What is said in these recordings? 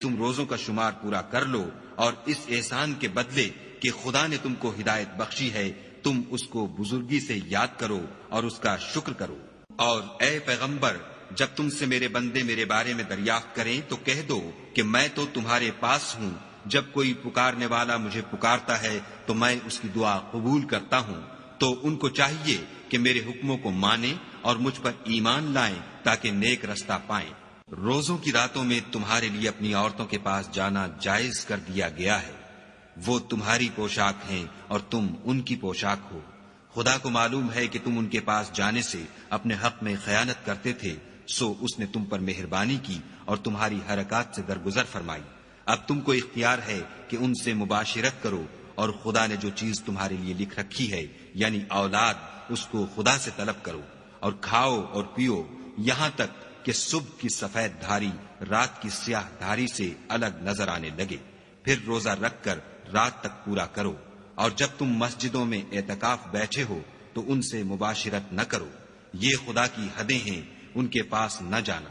تم روزوں کا شمار پورا کر لو، اور اس احسان کے بدلے کہ خدا نے تم کو ہدایت بخشی ہے تم اس کو بزرگی سے یاد کرو اور اس کا شکر کرو۔ اور اے پیغمبر، جب تم سے میرے بندے میرے بارے میں دریافت کریں تو کہہ دو کہ میں تو تمہارے پاس ہوں، جب کوئی پکارنے والا مجھے پکارتا ہے تو میں اس کی دعا قبول کرتا ہوں۔ تو ان کو چاہیے کہ میرے حکموں کو مانیں اور مجھ پر ایمان لائیں تاکہ نیک رستہ پائیں۔ روزوں کی راتوں میں تمہارے لیے اپنی عورتوں کے پاس جانا جائز کر دیا گیا ہے، وہ تمہاری پوشاک ہیں اور تم ان کی پوشاک ہو۔ خدا کو معلوم ہے کہ تم ان کے پاس جانے سے اپنے حق میں خیانت کرتے تھے، سو اس نے تم پر مہربانی کی اور تمہاری حرکات سے درگزر فرمائی۔ اب تم کو اختیار ہے کہ ان سے مباشرت کرو، اور خدا نے جو چیز تمہارے لیے لکھ رکھی ہے یعنی اولاد، اس کو خدا سے طلب کرو، اور کھاؤ اور پیو یہاں تک کہ صبح کی سفید دھاری رات کی سیاہ دھاری سے الگ نظر آنے لگے، پھر روزہ رکھ کر رات تک پورا کرو۔ اور جب تم مسجدوں میں اعتکاف بیٹھے ہو تو ان سے مباشرت نہ کرو، یہ خدا کی حدیں ہیں، ان کے پاس نہ جانا۔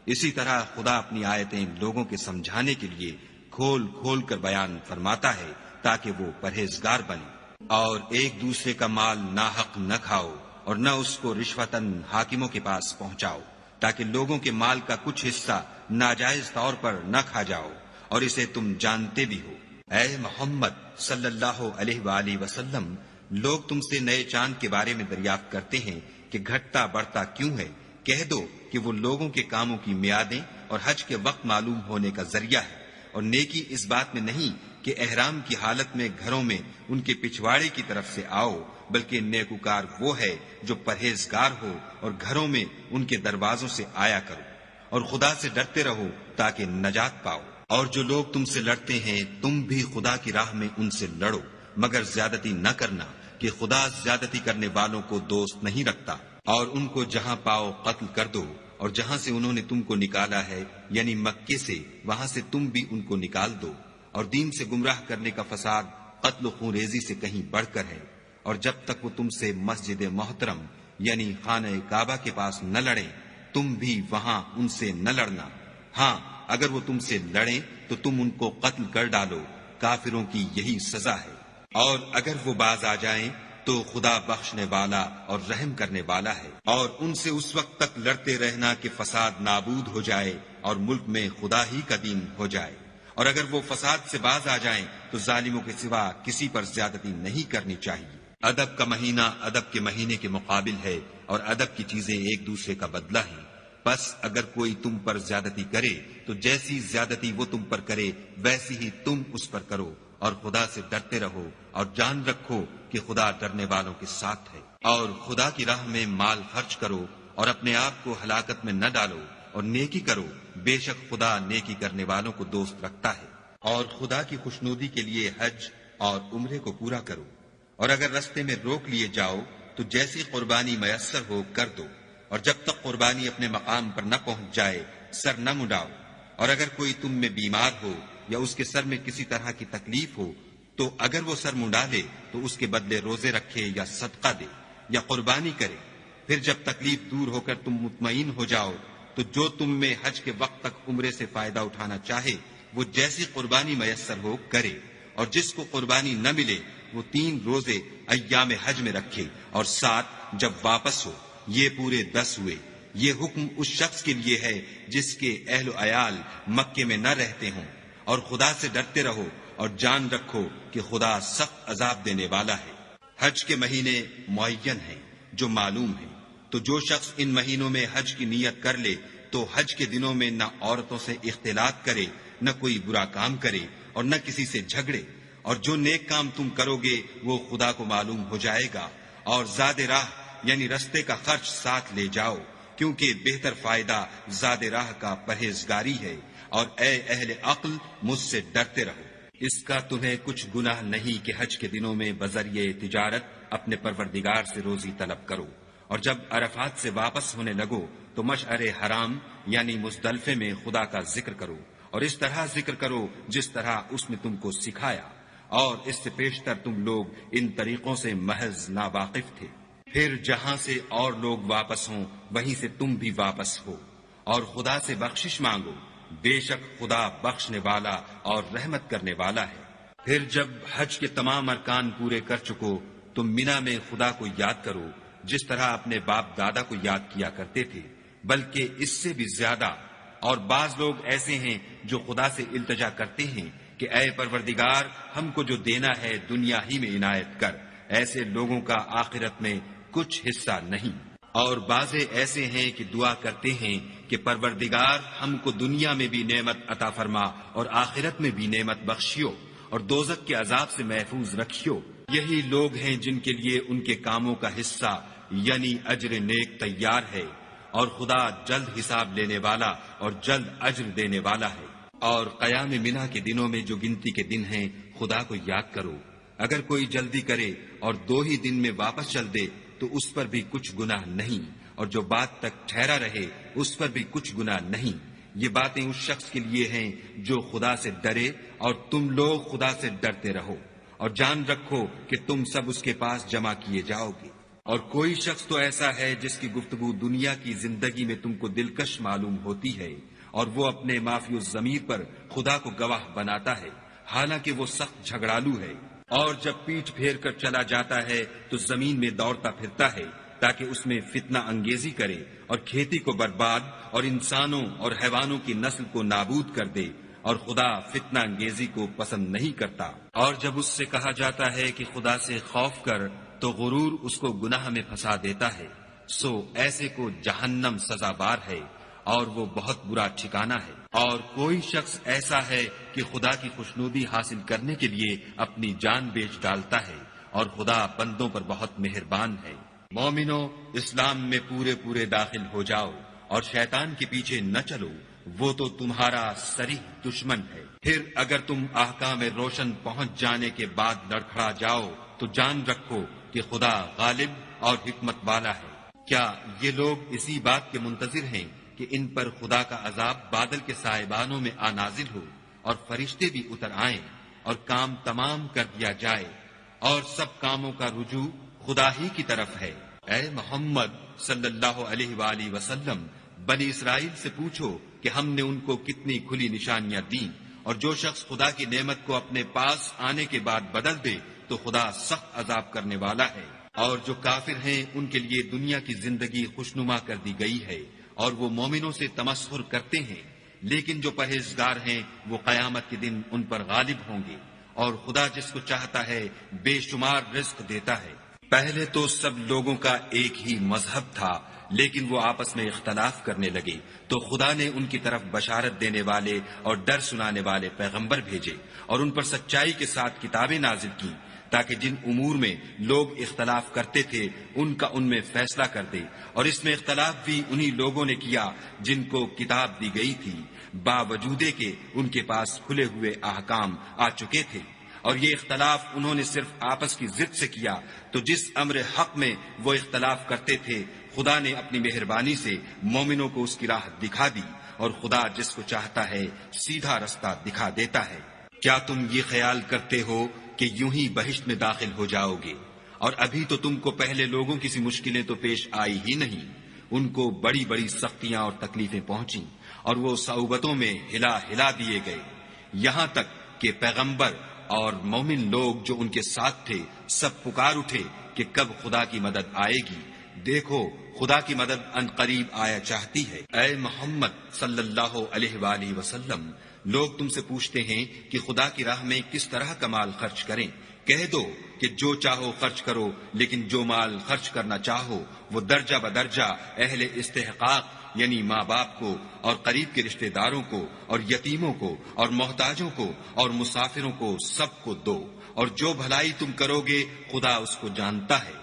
اسی طرح خدا اپنی آیتیں لوگوں کے سمجھانے کے لیے کھول کھول کر بیان فرماتا ہے تاکہ وہ پرہیزگار بنے۔ اور ایک دوسرے کا مال ناحق نہ کھاؤ، اور نہ اس کو رشوتاً حاکموں کے پاس پہنچاؤ، تاکہ لوگوں کے مال کا کچھ حصہ ناجائز طور پر نہ کھا جاؤ، اور اسے تم جانتے بھی ہو۔ اے محمد صلی اللہ علیہ وآلہ وسلم، لوگ تم سے نئے چاند کے بارے میں دریافت کرتے ہیں کہ گھٹتا بڑھتا کیوں ہے، کہہ دو کہ وہ لوگوں کے کاموں کی میعادیں اور حج کے وقت معلوم ہونے کا ذریعہ ہے، اور نیکی اس بات میں نہیں کہ احرام کی حالت میں گھروں میں ان کے پچھواڑے کی طرف سے آؤ، بلکہ نیکوکار وہ ہے جو پرہیزگار ہو اور گھروں میں ان کے دروازوں سے آیا کرو، اور خدا سے ڈرتے رہو تاکہ نجات پاؤ۔ اور جو لوگ تم سے لڑتے ہیں تم بھی خدا کی راہ میں ان سے لڑو، مگر زیادتی نہ کرنا کہ خدا زیادتی کرنے والوں کو دوست نہیں رکھتا۔ اور ان کو جہاں پاؤ قتل کر دو، اور جہاں سے انہوں نے تم کو نکالا ہے یعنی مکے سے، وہاں سے تم بھی ان کو نکال دو۔ اور دین سے گمراہ کرنے کا فساد قتل و خون ریزی سے کہیں بڑھ کر ہے۔ اور جب تک وہ تم سے مسجد محترم یعنی خانہ کعبہ کے پاس نہ لڑیں تم بھی وہاں ان سے نہ لڑنا۔ ہاں، اگر وہ تم سے لڑیں تو تم ان کو قتل کر ڈالو، کافروں کی یہی سزا ہے۔ اور اگر وہ باز آ جائیں تو خدا بخشنے والا اور رحم کرنے والا ہے۔ اور ان سے اس وقت تک لڑتے رہنا کہ فساد نابود ہو جائے اور ملک میں خدا ہی کا دین ہو جائے۔ اور اگر وہ فساد سے باز آ جائیں تو ظالموں کے سوا کسی پر زیادتی نہیں کرنی چاہیے۔ ادب کا مہینہ ادب کے مہینے کے مقابل ہے، اور ادب کی چیزیں ایک دوسرے کا بدلہ ہیں۔ بس اگر کوئی تم پر زیادتی کرے تو جیسی زیادتی وہ تم پر کرے ویسی ہی تم اس پر کرو، اور خدا سے ڈرتے رہو اور جان رکھو کہ خدا ڈرنے والوں کے ساتھ ہے۔ اور خدا کی راہ میں مال خرچ کرو اور اپنے آپ کو ہلاکت میں نہ ڈالو، اور نیکی کرو، بے شک خدا نیکی کرنے والوں کو دوست رکھتا ہے۔ اور خدا کی خوشنودی کے لیے حج اور عمرے کو پورا کرو، اور اگر رستے میں روک لیے جاؤ تو جیسی قربانی میسر ہو کر دو، اور جب تک قربانی اپنے مقام پر نہ پہنچ جائے سر نہ مڈاؤ۔ اور اگر کوئی تم میں بیمار ہو یا اس کے سر میں کسی طرح کی تکلیف ہو تو اگر وہ سر منڈا لے تو اس کے بدلے روزے رکھے یا صدقہ دے یا قربانی کرے۔ پھر جب تکلیف دور ہو کر تم مطمئن ہو جاؤ تو جو تم میں حج کے وقت تک عمرے سے فائدہ اٹھانا چاہے وہ جیسی قربانی میسر ہو کرے، اور جس کو قربانی نہ ملے وہ 3 روزے ایام حج میں رکھے، اور 7 جب واپس ہو، یہ پورے 10 ہوئے۔ یہ حکم اس شخص کے لیے ہے جس کے اہل و عیال مکے میں نہ رہتے ہوں۔ اور خدا سے ڈرتے رہو اور جان رکھو کہ خدا سخت عذاب دینے والا ہے۔ حج کے مہینے معین ہیں جو معلوم ہیں، تو جو شخص ان مہینوں میں حج کی نیت کر لے تو حج کے دنوں میں نہ عورتوں سے اختلاط کرے، نہ کوئی برا کام کرے، اور نہ کسی سے جھگڑے۔ اور جو نیک کام تم کرو گے وہ خدا کو معلوم ہو جائے گا۔ اور زاد راہ یعنی رستے کا خرچ ساتھ لے جاؤ، کیونکہ بہتر فائدہ زاد راہ کا پرہیزگاری ہے۔ اور اے اہل عقل، مجھ سے ڈرتے رہو۔ اس کا تمہیں کچھ گناہ نہیں کہ حج کے دنوں میں بذریعہ تجارت اپنے پروردگار سے روزی طلب کرو، اور جب عرفات سے واپس ہونے لگو تو مشعر حرام یعنی مزدلفے میں خدا کا ذکر کرو، اور اس طرح ذکر کرو جس طرح اس نے تم کو سکھایا، اور اس سے پیشتر تم لوگ ان طریقوں سے محض ناواقف تھے۔ پھر جہاں سے اور لوگ واپس ہوں وہیں سے تم بھی واپس ہو، اور خدا سے بخشش مانگو، بے شک خدا بخشنے والا اور رحمت کرنے والا ہے۔ پھر جب حج کے تمام ارکان پورے کر چکو تو مینا میں خدا کو یاد کرو جس طرح اپنے باپ دادا کو یاد کیا کرتے تھے، بلکہ اس سے بھی زیادہ۔ اور بعض لوگ ایسے ہیں جو خدا سے التجا کرتے ہیں کہ اے پروردگار ہم کو جو دینا ہے دنیا ہی میں عنایت کر، ایسے لوگوں کا آخرت میں کچھ حصہ نہیں۔ اور بعض ایسے ہیں کہ دعا کرتے ہیں کہ پروردگار ہم کو دنیا میں بھی نعمت عطا فرما اور آخرت میں بھی نعمت بخشیو اور دوزخ کے عذاب سے محفوظ رکھیو۔ یہی لوگ ہیں جن کے لیے ان کے کاموں کا حصہ یعنی اجر نیک تیار ہے، اور خدا جلد حساب لینے والا اور جلد اجر دینے والا ہے۔ اور قیام منا کے دنوں میں جو گنتی کے دن ہیں خدا کو یاد کرو۔ اگر کوئی جلدی کرے اور 2 ہی دن میں واپس چل دے تو اس پر بھی کچھ گناہ نہیں، اور جو بات تک ٹھہرا رہے اس پر بھی کچھ گناہ نہیں۔ یہ باتیں اس شخص کے لیے ہیں جو خدا سے ڈرے، اور تم لوگ خدا سے ڈرتے رہو، اور جان رکھو کہ تم سب اس کے پاس جمع کیے جاؤ گے۔ اور کوئی شخص تو ایسا ہے جس کی گفتگو دنیا کی زندگی میں تم کو دلکش معلوم ہوتی ہے، اور وہ اپنے معافی الضمیر پر خدا کو گواہ بناتا ہے، حالانکہ وہ سخت جھگڑالو ہے۔ اور جب پیٹھ پھیر کر چلا جاتا ہے تو زمین میں دوڑتا پھرتا ہے تاکہ اس میں فتنہ انگیزی کرے اور کھیتی کو برباد اور انسانوں اور حیوانوں کی نسل کو نابود کر دے، اور خدا فتنہ انگیزی کو پسند نہیں کرتا۔ اور جب اس سے کہا جاتا ہے کہ خدا سے خوف کر تو غرور اس کو گناہ میں پھنسا دیتا ہے، سو ایسے کو جہنم سزاوار ہے اور وہ بہت برا ٹھکانہ ہے۔ اور کوئی شخص ایسا ہے کہ خدا کی خوشنودی حاصل کرنے کے لیے اپنی جان بیچ ڈالتا ہے، اور خدا بندوں پر بہت مہربان ہے۔ مومنو، اسلام میں پورے داخل ہو جاؤ اور شیطان کے پیچھے نہ چلو، وہ تو تمہارا صریح دشمن ہے۔ پھر اگر تم احکام روشن پہنچ جانے کے بعد لڑکھڑا جاؤ تو جان رکھو کہ خدا غالب اور حکمت والا ہے۔ کیا یہ لوگ اسی بات کے منتظر ہیں کہ ان پر خدا کا عذاب بادل کے سائبانوں میں نازل ہو اور فرشتے بھی اتر آئیں اور کام تمام کر دیا جائے، اور سب کاموں کا رجوع خدا ہی کی طرف ہے؟ اے محمد صلی اللہ علیہ وآلہ وسلم، بنی اسرائیل سے پوچھو کہ ہم نے ان کو کتنی کھلی نشانیاں دیں، اور جو شخص خدا کی نعمت کو اپنے پاس آنے کے بعد بدل دے تو خدا سخت عذاب کرنے والا ہے۔ اور جو کافر ہیں ان کے لیے دنیا کی زندگی خوشنما کر دی گئی ہے، اور وہ مومنوں سے تمسخر کرتے ہیں، لیکن جو پرہیزگار ہیں وہ قیامت کے دن ان پر غالب ہوں گے، اور خدا جس کو چاہتا ہے بے شمار رزق دیتا ہے۔ پہلے تو سب لوگوں کا ایک ہی مذہب تھا، لیکن وہ آپس میں اختلاف کرنے لگے تو خدا نے ان کی طرف بشارت دینے والے اور ڈر سنانے والے پیغمبر بھیجے، اور ان پر سچائی کے ساتھ کتابیں نازل کی تاکہ جن امور میں لوگ اختلاف کرتے تھے ان کا ان میں فیصلہ کر دے۔ اور اس میں اختلاف بھی انہی لوگوں نے کیا جن کو کتاب دی گئی تھی، باوجود کہ ان کے پاس کھلے ہوئے احکام آ چکے تھے۔ اور یہ اختلاف انہوں نے صرف آپس کی ضد سے کیا، تو جس امر حق میں وہ اختلاف کرتے تھے خدا نے اپنی مہربانی سے مومنوں کو اس کی راہ دکھا دی، اور خدا جس کو چاہتا ہے سیدھا رستہ دکھا دیتا ہے۔ کیا تم یہ خیال کرتے ہو کہ یوں ہی بہشت میں داخل ہو جاؤ گے؟ اور ابھی تو تم کو پہلے لوگوں کی سی مشکلیں تو پیش آئی ہی نہیں، ان کو بڑی بڑی سختیاں اور تکلیفیں پہنچیں، اور وہ صعوبتوں میں ہلا دیے گئے، یہاں تک کہ پیغمبر اور مومن لوگ جو ان کے ساتھ تھے سب پکار اٹھے کہ کب خدا کی مدد آئے گی۔ دیکھو خدا کی مدد ان قریب آیا چاہتی ہے۔ اے محمد صلی اللہ علیہ وآلہ وسلم، لوگ تم سے پوچھتے ہیں کہ خدا کی راہ میں کس طرح کا مال خرچ کریں۔ کہہ دو کہ جو چاہو خرچ کرو، لیکن جو مال خرچ کرنا چاہو وہ درجہ بدرجہ اہل استحقاق یعنی ماں باپ کو اور قریب کے رشتہ داروں کو اور یتیموں کو اور محتاجوں کو اور مسافروں کو سب کو دو، اور جو بھلائی تم کرو گے خدا اس کو جانتا ہے۔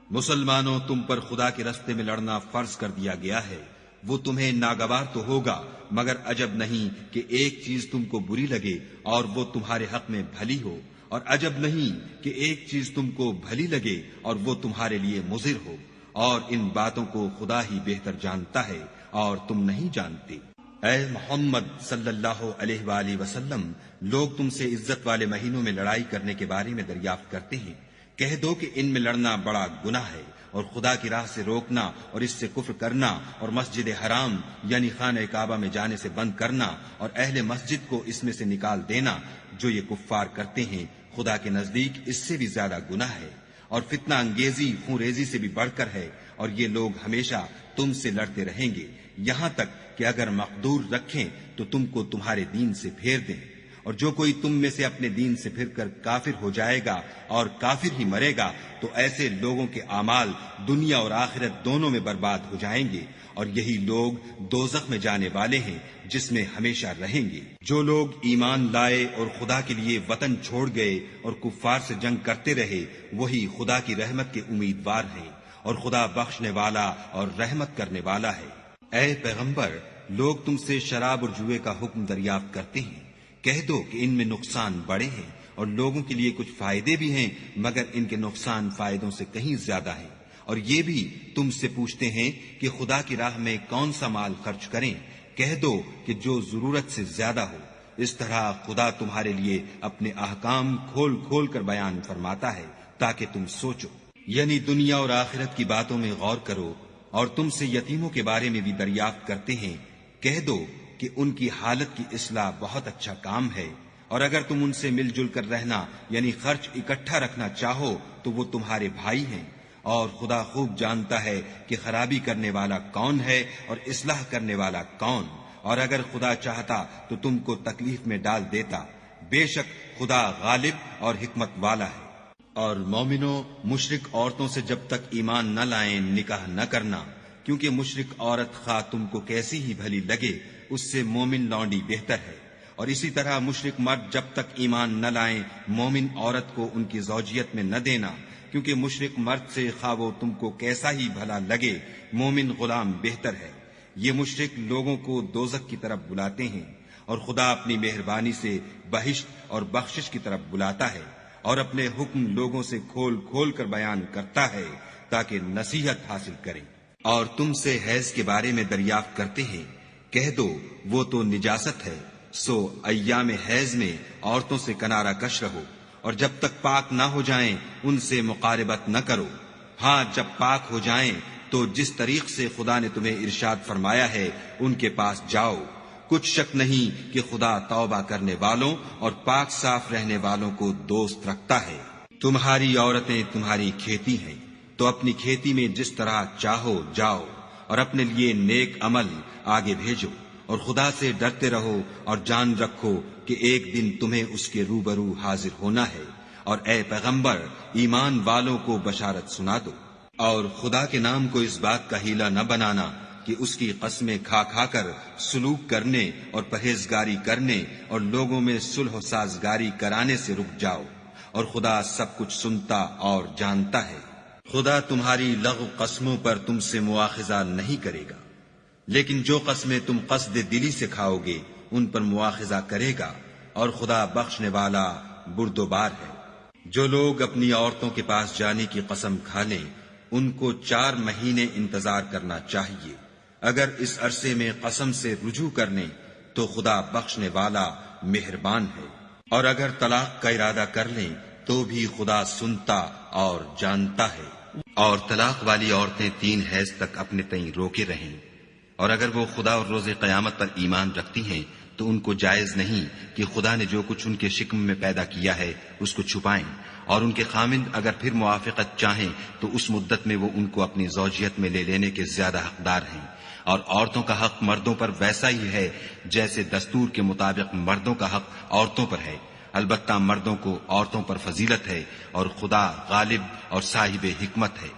مسلمانوں، تم پر خدا کے رستے میں لڑنا فرض کر دیا گیا ہے، وہ تمہیں ناگوار تو ہوگا، مگر عجب نہیں کہ ایک چیز تم کو بری لگے اور وہ تمہارے حق میں بھلی ہو، اور عجب نہیں کہ ایک چیز تم کو بھلی لگے اور وہ تمہارے لیے مضر ہو، اور ان باتوں کو خدا ہی بہتر جانتا ہے اور تم نہیں جانتے۔ اے محمد صلی اللہ علیہ وآلہ وسلم، لوگ تم سے عزت والے مہینوں میں لڑائی کرنے کے بارے میں دریافت کرتے ہیں، کہہ دو کہ ان میں لڑنا بڑا گناہ ہے، اور خدا کی راہ سے روکنا اور اس سے کفر کرنا اور مسجد حرام یعنی خانہ کعبہ میں جانے سے بند کرنا اور اہل مسجد کو اس میں سے نکال دینا، جو یہ کفار کرتے ہیں، خدا کے نزدیک اس سے بھی زیادہ گناہ ہے، اور فتنہ انگیزی خون ریزی سے بھی بڑھ کر ہے، اور یہ لوگ ہمیشہ تم سے لڑتے رہیں گے یہاں تک کہ اگر مقدور رکھیں تو تم کو تمہارے دین سے پھیر دیں، اور جو کوئی تم میں سے اپنے دین سے پھر کر کافر ہو جائے گا اور کافر ہی مرے گا تو ایسے لوگوں کے اعمال دنیا اور آخرت دونوں میں برباد ہو جائیں گے، اور یہی لوگ دوزخ میں جانے والے ہیں جس میں ہمیشہ رہیں گے۔ جو لوگ ایمان لائے اور خدا کے لیے وطن چھوڑ گئے اور کفار سے جنگ کرتے رہے، وہی خدا کی رحمت کے امیدوار ہیں، اور خدا بخشنے والا اور رحمت کرنے والا ہے۔ اے پیغمبر، لوگ تم سے شراب اور جوئے کا حکم دریافت کرتے ہیں، کہہ دو کہ ان میں نقصان بڑے ہیں اور لوگوں کے لیے کچھ فائدے بھی ہیں، مگر ان کے نقصان فائدوں سے کہیں زیادہ ہیں، اور یہ بھی تم سے پوچھتے ہیں کہ خدا کی راہ میں کون سا مال خرچ کریں، کہہ دو کہ جو ضرورت سے زیادہ ہو۔ اس طرح خدا تمہارے لیے اپنے احکام کھول کھول کر بیان فرماتا ہے تاکہ تم سوچو، یعنی دنیا اور آخرت کی باتوں میں غور کرو۔ اور تم سے یتیموں کے بارے میں بھی دریافت کرتے ہیں، کہہ دو کہ ان کی حالت کی اصلاح بہت اچھا کام ہے، اور اگر تم ان سے مل جل کر رہنا یعنی خرچ اکٹھا رکھنا چاہو تو وہ تمہارے بھائی ہیں، اور خدا خوب جانتا ہے کہ خرابی کرنے والا کون ہے اور اصلاح کرنے والا کون، اور اگر خدا چاہتا تو تم کو تکلیف میں ڈال دیتا، بے شک خدا غالب اور حکمت والا ہے۔ اور مومنوں، مشرک عورتوں سے جب تک ایمان نہ لائیں نکاح نہ کرنا، کیونکہ مشرک عورت خواہ تم کو کیسی ہی بھلی لگے اس سے مومن لونڈی بہتر ہے، اور اسی طرح مشرک مرد جب تک ایمان نہ لائیں مومن عورت کو ان کی زوجیت میں نہ دینا، کیونکہ مشرک مرد سے خواہ وہ تم کو کیسا ہی بھلا لگے مومن غلام بہتر ہے۔ یہ مشرک لوگوں کو دوزخ کی طرف بلاتے ہیں، اور خدا اپنی مہربانی سے بہشت اور بخشش کی طرف بلاتا ہے، اور اپنے حکم لوگوں سے کھول کھول کر بیان کرتا ہے تاکہ نصیحت حاصل کریں۔ اور تم سے حیض کے بارے میں دریافت کرتے ہیں، کہہ دو وہ تو نجاست ہے، سو ایام حیض میں عورتوں سے کنارہ کش رہو، اور جب تک پاک نہ ہو جائیں ان سے مقاربت نہ کرو، ہاں جب پاک ہو جائیں تو جس طریق سے خدا نے تمہیں ارشاد فرمایا ہے ان کے پاس جاؤ، کچھ شک نہیں کہ خدا توبہ کرنے والوں اور پاک صاف رہنے والوں کو دوست رکھتا ہے۔ تمہاری عورتیں تمہاری کھیتی ہیں، تو اپنی کھیتی میں جس طرح چاہو جاؤ، اور اپنے لیے نیک عمل آگے بھیجو، اور خدا سے ڈرتے رہو، اور جان رکھو کہ ایک دن تمہیں اس کے روبرو حاضر ہونا ہے۔ اور اے پیغمبر، ایمان والوں کو بشارت سنا دو، اور خدا کے نام کو اس بات کا ہیلہ نہ بنانا کہ اس کی قسمیں کھا کھا کر سلوک کرنے اور پرہیزگاری کرنے اور لوگوں میں صلح و سازگاری کرانے سے رک جاؤ، اور خدا سب کچھ سنتا اور جانتا ہے۔ خدا تمہاری لغو قسموں پر تم سے مواخذہ نہیں کرے گا، لیکن جو قسمیں تم قصد دلی سے کھاؤ گے ان پر مواخذہ کرے گا، اور خدا بخشنے والا بردبار ہے۔ جو لوگ اپنی عورتوں کے پاس جانے کی قسم کھا لیں ان کو 4 مہینے انتظار کرنا چاہیے، اگر اس عرصے میں قسم سے رجوع کر لیں تو خدا بخشنے والا مہربان ہے، اور اگر طلاق کا ارادہ کر لیں تو بھی خدا سنتا اور جانتا ہے۔ اور طلاق والی عورتیں 3 حیض تک اپنے تئیں روکے رہیں، اور اگر وہ خدا اور روز قیامت پر ایمان رکھتی ہیں تو ان کو جائز نہیں کہ خدا نے جو کچھ ان کے شکم میں پیدا کیا ہے اس کو چھپائیں، اور ان کے خامند اگر پھر موافقت چاہیں تو اس مدت میں وہ ان کو اپنی زوجیت میں لے لینے کے زیادہ حقدار ہیں۔ اور عورتوں کا حق مردوں پر ویسا ہی ہے جیسے دستور کے مطابق مردوں کا حق عورتوں پر ہے، البتہ مردوں کو عورتوں پر فضیلت ہے، اور خدا غالب اور صاحب حکمت ہے۔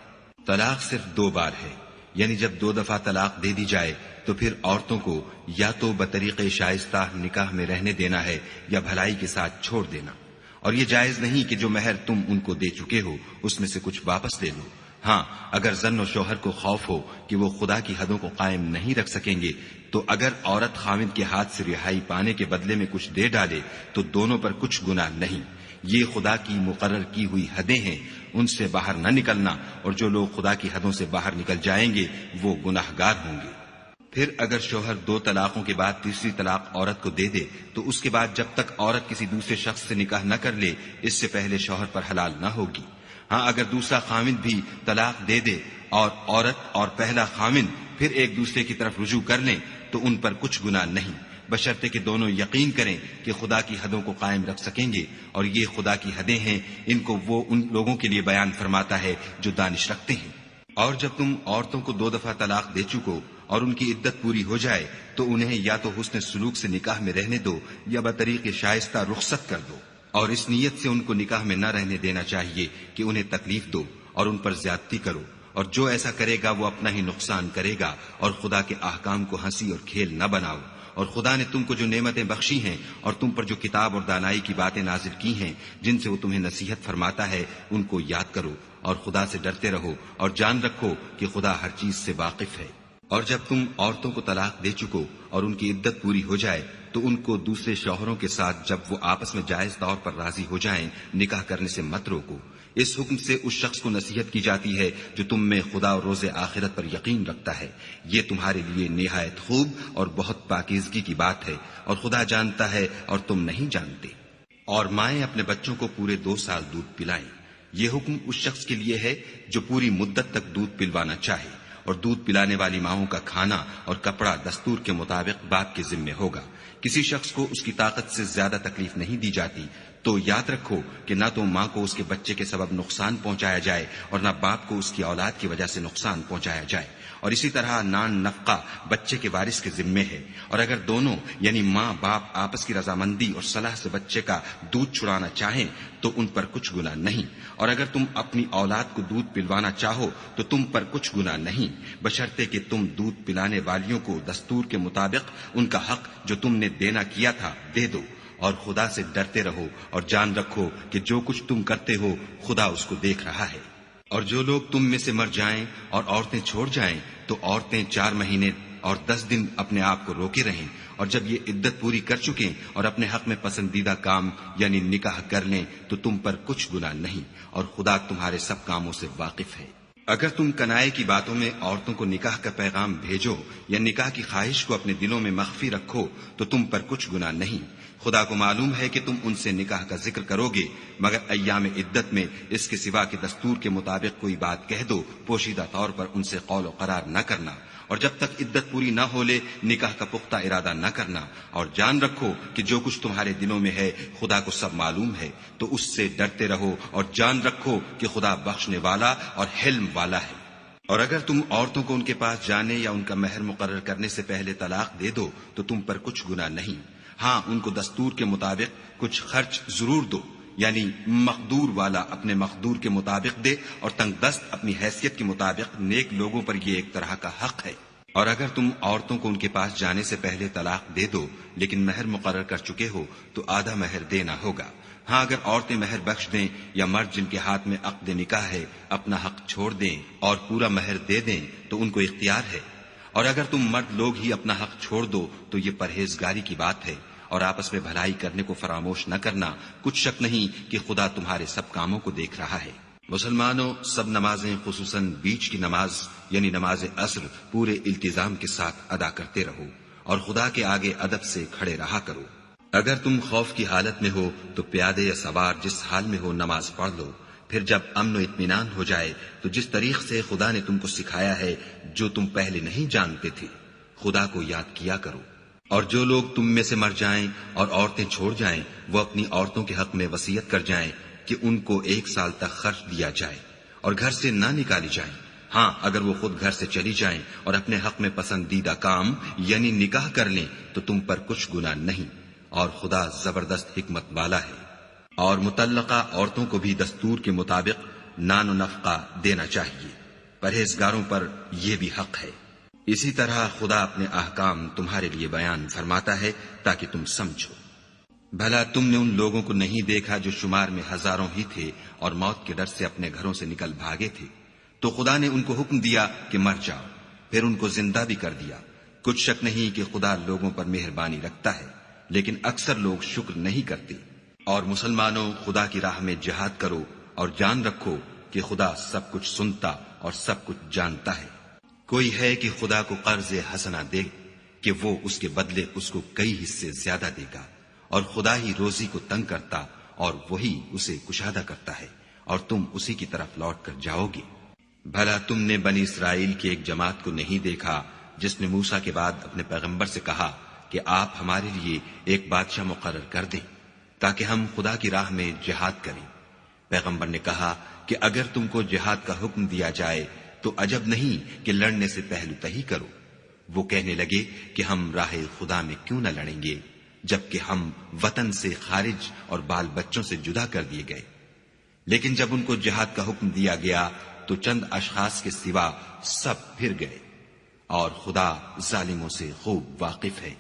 طلاق صرف 2 بار ہے، یعنی جب 2 دفعہ طلاق دے دی جائے تو پھر عورتوں کو یا تو بطریق شائستہ نکاح میں رہنے دینا ہے یا بھلائی کے ساتھ چھوڑ دینا، اور یہ جائز نہیں کہ جو مہر تم ان کو دے چکے ہو اس میں سے کچھ واپس لے لو۔ ہاں اگر زن و شوہر کو خوف ہو کہ وہ خدا کی حدوں کو قائم نہیں رکھ سکیں گے تو اگر عورت خاوند کے ہاتھ سے رہائی پانے کے بدلے میں کچھ دے ڈالے تو دونوں پر کچھ گناہ نہیں، یہ خدا کی مقرر کی ہوئی حدیں ہیں، ان سے باہر نہ نکلنا، اور جو لوگ خدا کی حدوں سے باہر نکل جائیں گے وہ گناہگار ہوں گے۔ پھر اگر شوہر 2 طلاقوں کے بعد تیسری طلاق عورت کو دے دے تو اس کے بعد جب تک عورت کسی دوسرے شخص سے نکاح نہ کر لے اس سے پہلے شوہر پر حلال نہ ہوگی، ہاں اگر دوسرا خاوند بھی طلاق دے دے اور عورت اور پہلا خاوند پھر ایک دوسرے کی طرف رجوع کر لیں تو ان پر کچھ گناہ نہیں، بشرطے کہ دونوں یقین کریں کہ خدا کی حدوں کو قائم رکھ سکیں گے، اور یہ خدا کی حدیں ہیں، ان کو وہ ان لوگوں کے لیے بیان فرماتا ہے جو دانش رکھتے ہیں۔ اور جب تم عورتوں کو 2 دفعہ طلاق دے چکو اور ان کی عدت پوری ہو جائے تو انہیں یا تو حسن سلوک سے نکاح میں رہنے دو یا بطریق شائستہ رخصت کر دو، اور اس نیت سے ان کو نکاح میں نہ رہنے دینا چاہیے کہ انہیں تکلیف دو اور ان پر زیادتی کرو، اور جو ایسا کرے گا وہ اپنا ہی نقصان کرے گا، اور خدا کے احکام کو ہنسی اور کھیل نہ بناؤ۔ اور خدا نے تم کو جو نعمتیں بخشی ہیں اور تم پر جو کتاب اور دانائی کی باتیں نازل کی ہیں جن سے وہ تمہیں نصیحت فرماتا ہے، ان کو یاد کرو اور خدا سے ڈرتے رہو، اور جان رکھو کہ خدا ہر چیز سے واقف ہے۔ اور جب تم عورتوں کو طلاق دے چکو اور ان کی عدت پوری ہو جائے تو ان کو دوسرے شوہروں کے ساتھ جب وہ آپس میں جائز طور پر راضی ہو جائیں نکاح کرنے سے مت روکو۔ اس حکم سے اس شخص کو نصیحت کی جاتی ہے جو تم میں خدا اور روز آخرت پر یقین رکھتا ہے، یہ تمہارے لیے نہایت خوب اور بہت پاکیزگی کی بات ہے، اور خدا جانتا ہے اور تم نہیں جانتے۔ اور مائیں اپنے بچوں کو پورے 2 سال دودھ پلائیں، یہ حکم اس شخص کے لیے ہے جو پوری مدت تک دودھ پلوانا چاہے، اور دودھ پلانے والی ماؤں کا کھانا اور کپڑا دستور کے مطابق باپ کے ذمے ہوگا۔ کسی شخص کو اس کی طاقت سے زیادہ تکلیف نہیں دی جاتی، تو یاد رکھو کہ نہ تو ماں کو اس کے بچے کے سبب نقصان پہنچایا جائے اور نہ باپ کو اس کی اولاد کی وجہ سے نقصان پہنچایا جائے، اور اسی طرح نان نفقہ بچے کے وارث کے ذمے ہے، اور اگر دونوں یعنی ماں باپ آپس کی رضامندی اور صلاح سے بچے کا دودھ چھڑانا چاہیں تو ان پر کچھ گناہ نہیں، اور اگر تم اپنی اولاد کو دودھ پلوانا چاہو تو تم پر کچھ گناہ نہیں، بشرطے کہ تم دودھ پلانے والیوں کو دستور کے مطابق ان کا حق جو تم نے دینا کیا تھا دے دو، اور خدا سے ڈرتے رہو اور جان رکھو کہ جو کچھ تم کرتے ہو خدا اس کو دیکھ رہا ہے۔ اور جو لوگ تم میں سے مر جائیں اور عورتیں چھوڑ جائیں تو عورتیں 4 مہینے اور 10 دن اپنے آپ کو روکے رہیں، اور جب یہ عدت پوری کر چکیں اور اپنے حق میں پسندیدہ کام یعنی نکاح کر لیں تو تم پر کچھ گناہ نہیں، اور خدا تمہارے سب کاموں سے واقف ہے۔ اگر تم کنائے کی باتوں میں عورتوں کو نکاح کا پیغام بھیجو یا نکاح کی خواہش کو اپنے دلوں میں مخفی رکھو تو تم پر کچھ گناہ نہیں، خدا کو معلوم ہے کہ تم ان سے نکاح کا ذکر کرو گے، مگر ایام عدت میں اس کے سوا کہ دستور کے مطابق کوئی بات کہہ دو، پوشیدہ طور پر ان سے قول و قرار نہ کرنا، اور جب تک عدت پوری نہ ہو لے نکاح کا پختہ ارادہ نہ کرنا، اور جان رکھو کہ جو کچھ تمہارے دلوں میں ہے خدا کو سب معلوم ہے، تو اس سے ڈرتے رہو اور جان رکھو کہ خدا بخشنے والا اور حلم والا ہے۔ اور اگر تم عورتوں کو ان کے پاس جانے یا ان کا مہر مقرر کرنے سے پہلے طلاق دے دو تو تم پر کچھ گناہ نہیں، ہاں ان کو دستور کے مطابق کچھ خرچ ضرور دو، یعنی مقدور والا اپنے مقدور کے مطابق دے اور تنگ دست اپنی حیثیت کے مطابق، نیک لوگوں پر یہ ایک طرح کا حق ہے۔ اور اگر تم عورتوں کو ان کے پاس جانے سے پہلے طلاق دے دو لیکن مہر مقرر کر چکے ہو تو آدھا مہر دینا ہوگا، ہاں اگر عورتیں مہر بخش دیں یا مرد جن کے ہاتھ میں عقد نکاح ہے اپنا حق چھوڑ دیں اور پورا مہر دے دیں تو ان کو اختیار ہے، اور اگر تم مرد لوگ ہی اپنا حق چھوڑ دو تو یہ پرہیزگاری کی بات ہے، اور آپس میں بھلائی کرنے کو فراموش نہ کرنا، کچھ شک نہیں کہ خدا تمہارے سب کاموں کو دیکھ رہا ہے۔ مسلمانوں، سب نمازیں خصوصاً بیچ کی نماز یعنی نماز عصر پورے التزام کے ساتھ ادا کرتے رہو، اور خدا کے آگے ادب سے کھڑے رہا کرو۔ اگر تم خوف کی حالت میں ہو تو پیادے یا سوار جس حال میں ہو نماز پڑھ لو، پھر جب امن و اطمینان ہو جائے تو جس طریق سے خدا نے تم کو سکھایا ہے جو تم پہلے نہیں جانتے تھے خدا کو یاد کیا کرو۔ اور جو لوگ تم میں سے مر جائیں اور عورتیں چھوڑ جائیں وہ اپنی عورتوں کے حق میں وصیت کر جائیں کہ ان کو 1 سال تک خرچ دیا جائے اور گھر سے نہ نکالی جائیں، ہاں اگر وہ خود گھر سے چلی جائیں اور اپنے حق میں پسندیدہ کام یعنی نکاح کر لیں تو تم پر کچھ گناہ نہیں، اور خدا زبردست حکمت والا ہے۔ اور مطلقہ عورتوں کو بھی دستور کے مطابق نان و نفقہ دینا چاہیے، پرہیزگاروں پر یہ بھی حق ہے۔ اسی طرح خدا اپنے احکام تمہارے لیے بیان فرماتا ہے تاکہ تم سمجھو۔ بھلا تم نے ان لوگوں کو نہیں دیکھا جو شمار میں ہزاروں ہی تھے اور موت کے ڈر سے اپنے گھروں سے نکل بھاگے تھے، تو خدا نے ان کو حکم دیا کہ مر جاؤ، پھر ان کو زندہ بھی کر دیا۔ کچھ شک نہیں کہ خدا لوگوں پر مہربانی رکھتا ہے، لیکن اکثر لوگ شکر نہیں کرتے۔ اور مسلمانوں، خدا کی راہ میں جہاد کرو اور جان رکھو کہ خدا سب کچھ سنتا اور سب کچھ جانتا ہے۔ کوئی ہے کہ خدا کو قرض حسنہ دے کہ وہ اس کے بدلے اس کو کئی حصے زیادہ دے گا، اور خدا ہی روزی کو تنگ کرتا اور وہی اسے کشادہ کرتا ہے، اور تم اسی کی طرف لوٹ کر جاؤ گے۔ بھلا تم نے بنی اسرائیل کی ایک جماعت کو نہیں دیکھا جس نے موسیٰ کے بعد اپنے پیغمبر سے کہا کہ آپ ہمارے لیے ایک بادشاہ مقرر کر دیں تاکہ ہم خدا کی راہ میں جہاد کریں۔ پیغمبر نے کہا کہ اگر تم کو جہاد کا حکم دیا جائے تو عجب نہیں کہ لڑنے سے پہلو تہی کرو۔ وہ کہنے لگے کہ ہم راہ خدا میں کیوں نہ لڑیں گے جبکہ ہم وطن سے خارج اور بال بچوں سے جدا کر دیے گئے۔ لیکن جب ان کو جہاد کا حکم دیا گیا تو چند اشخاص کے سوا سب پھر گئے، اور خدا ظالموں سے خوب واقف ہے۔